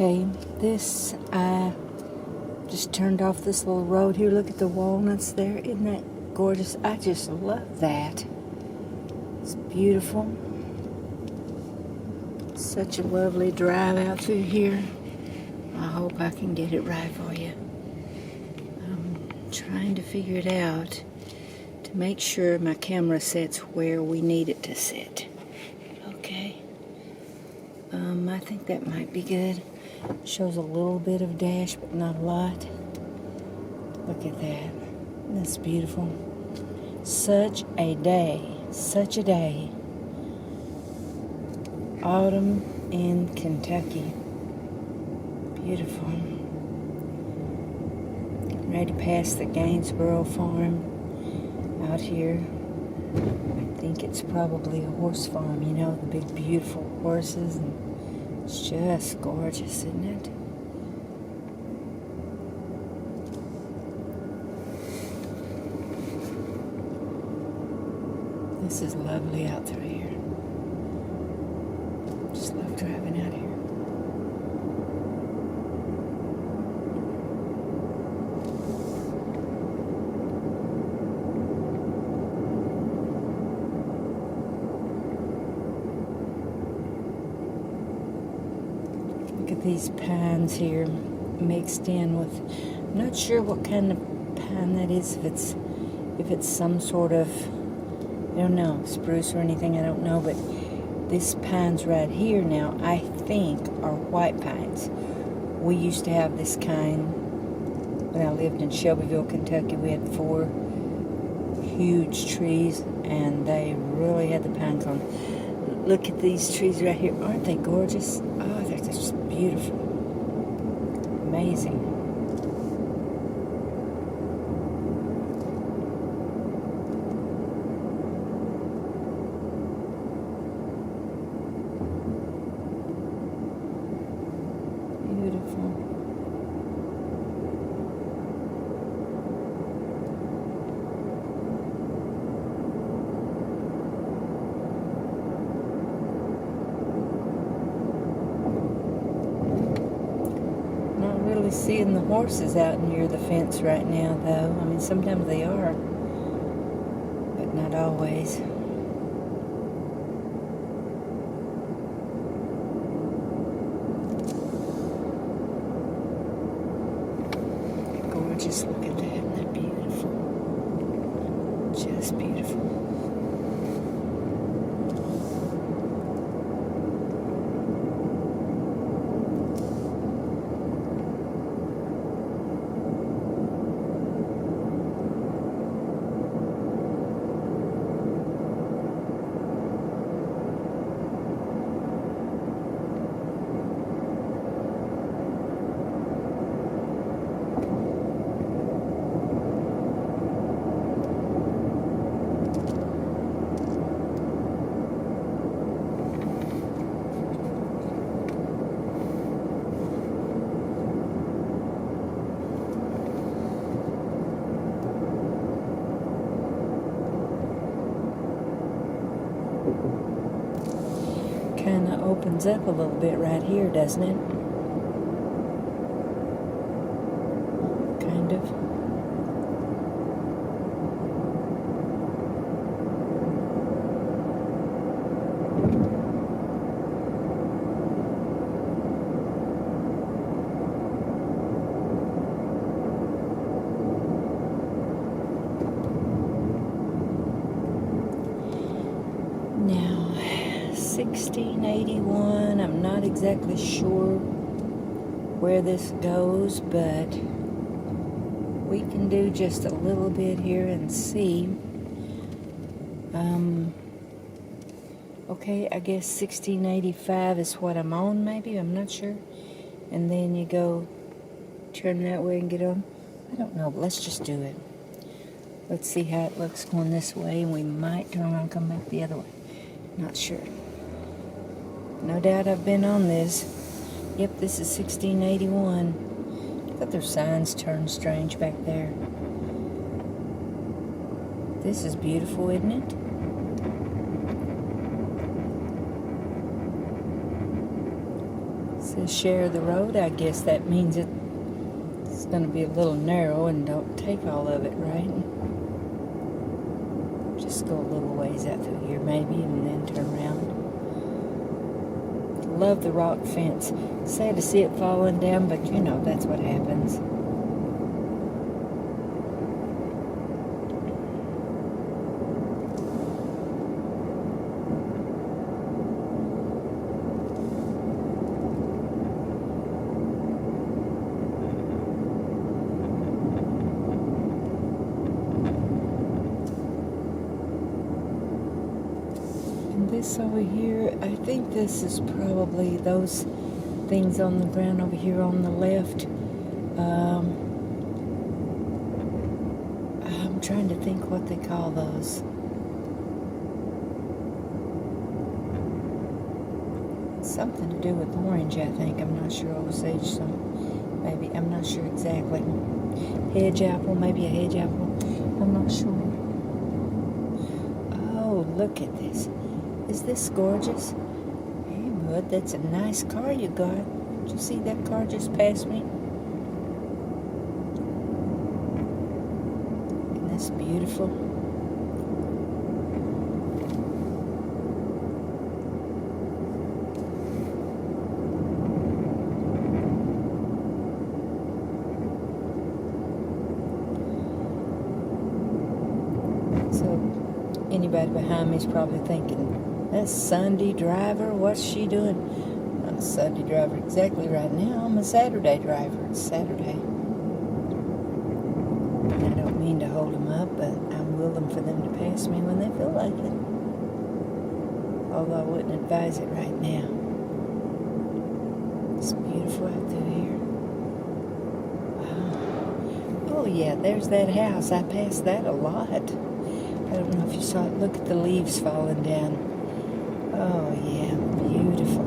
Okay, this, I just turned off this little road here. Look at the walnuts there. Isn't that gorgeous? I just love that. It's beautiful. Such a lovely drive out through here. I hope I can get it right for you. I'm trying to figure it out to make sure my camera sits where we need it to sit. Okay. I think that might be good. Shows a little bit of dash, but not a lot. Look at that. That's beautiful. Such a day. Such a day. Autumn in Kentucky. Beautiful. Getting ready to pass the Gainesboro farm out here. I think it's probably a horse farm, you know, the big beautiful horses, and it's just gorgeous, isn't it? This is lovely out through here. Just love driving out here. Look at these pines here mixed in with, I'm not sure what kind of pine that is, if it's some sort of, I don't know, spruce or anything, I don't know, but these pines right here now, I think, are white pines. We used to have this kind when I lived in Shelbyville, Kentucky. We had 4 huge trees, and they really had the pines on. Look at these trees right here. Aren't they gorgeous? Oh, they're just beautiful. Amazing. Beautiful. Not really seeing the horses out near the fence right now, though. I mean, sometimes they are, but not always. Just look at that, isn't that beautiful? Just beautiful. Kind of opens up a little bit right here, doesn't it? Kind of. Now, 1681, I'm not exactly sure where this goes, but we can do just a little bit here and see. Okay, I guess 1685 is what I'm on, maybe, I'm not sure. And then you go turn that way and get on. I don't know, but let's just do it. Let's see how it looks going this way, and we might turn around and come back the other way. Not sure. No doubt I've been on this. Yep, this is 1681. Look at their signs turn strange back there. This is beautiful, isn't it? says share the road. I guess that means it's going to be a little narrow and don't take all of it, right? Just go a little ways out through here maybe and then turn around. Love the rock fence. Sad to see it falling down, but you know, that's what happens. This over here, I think this is probably those things on the ground over here on the left. I'm trying to think what they call those. Something to do with orange, I think. I'm not sure. Osage, so maybe. I'm not sure exactly. Hedge apple, maybe a hedge apple. I'm not sure. Oh, look at this. Is this gorgeous? Hey, Bud, that's a nice car you got. Did you see that car just passed me? Isn't this beautiful? So, anybody behind me is probably thinking, that's Sunday driver. What's she doing? I'm a Sunday driver exactly right now. I'm a Saturday driver. It's Saturday. And I don't mean to hold them up, but I'm willing for them to pass me when they feel like it. Although I wouldn't advise it right now. It's beautiful out through here. Wow. Oh yeah, there's that house. I passed that a lot. I don't know if you saw it. Look at the leaves falling down. Oh, yeah, beautiful.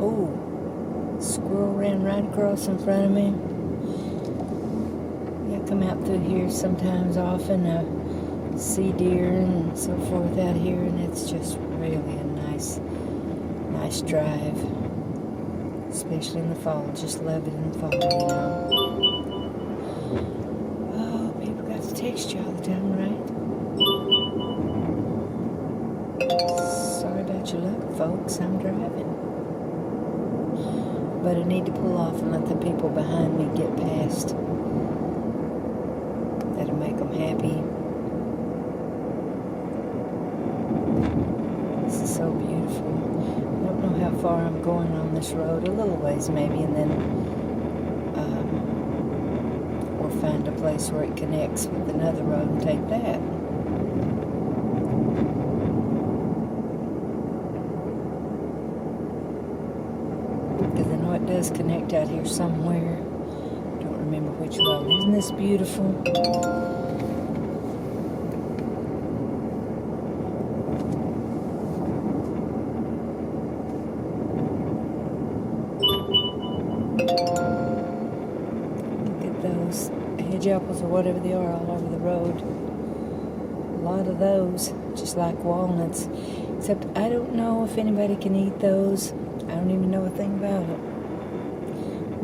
Oh, squirrel ran right across in front of me. Yeah, I come out through here sometimes often. See deer and so forth out here, and it's just really a nice drive. Especially in the fall. Just love it in the fall, you know. Text you all the time, right? Sorry about your luck, folks. I'm driving. But I need to pull off and let the people behind me get past. That'll make them happy. This is so beautiful. I don't know how far I'm going on this road. A little ways maybe, and then find a place where it connects with another road and take that. Because I know it does connect out here somewhere. Don't remember which road. Isn't this beautiful? Those hedge apples or whatever they are all over the road. A lot of those, just like walnuts. Except I don't know if anybody can eat those. I don't even know a thing about it.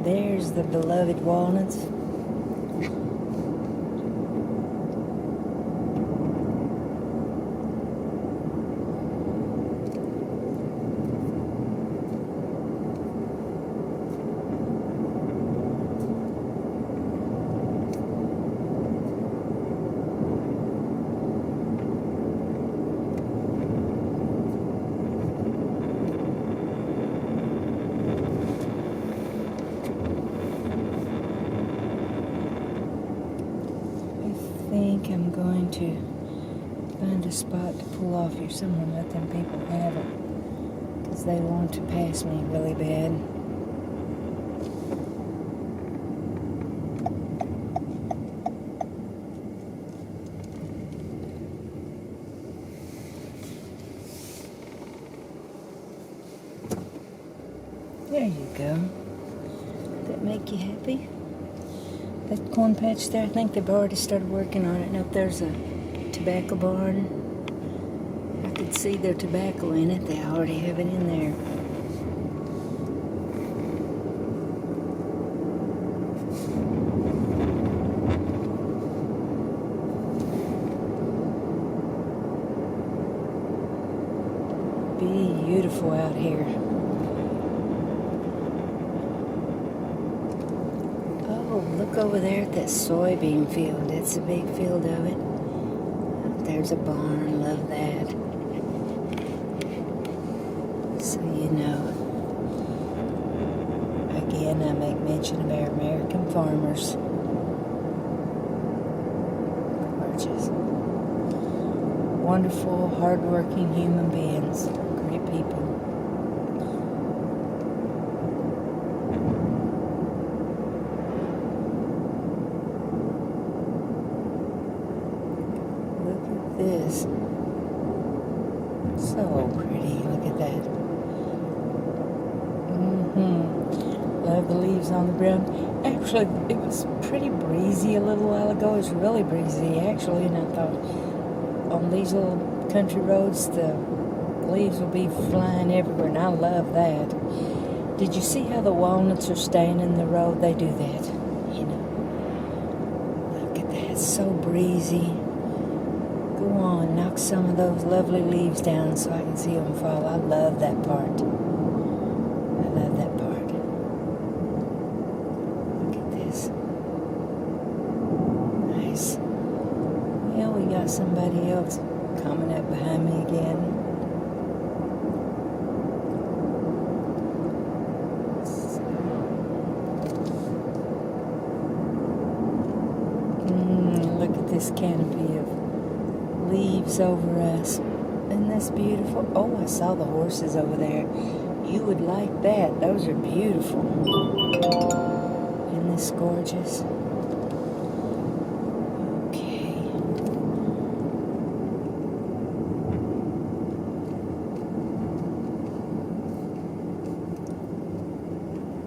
There's the beloved walnuts. I think I'm going to find a spot to pull off here somewhere and let them people have it, because they want to pass me really bad. There you go. Does that make you happy? That corn patch there, I think they've already started working on it. Now there's a tobacco barn. could see their tobacco in it. They already have it in there. Beautiful out here. Oh, look over there at that soybean field. It's a big field of it. There's a barn. Love that. So you know, again, I make mention of our American farmers. Gorgeous. Wonderful, hard-working human beings. Great people. Look at this. So pretty. Look at that. Love the leaves on the ground. Actually, it was pretty breezy a little while ago. It was really breezy, actually, and I thought on these little country roads, the leaves will be flying everywhere, and I love that. Did you see how the walnuts are staying in the road? They do that, you know. Look at that, so breezy. Go on, knock some of those lovely leaves down so I can see them fall. I love that part. I love that part. Look at this. Nice. Well, we got somebody else coming up behind me again. Look at this canopy of leaves over us. Isn't this beautiful? Oh, I saw the horses over there. You would like that. Those are beautiful. Isn't this gorgeous? Okay.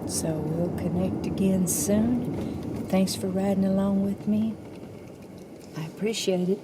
So we'll connect again soon. Thanks for riding along with me. I appreciate it.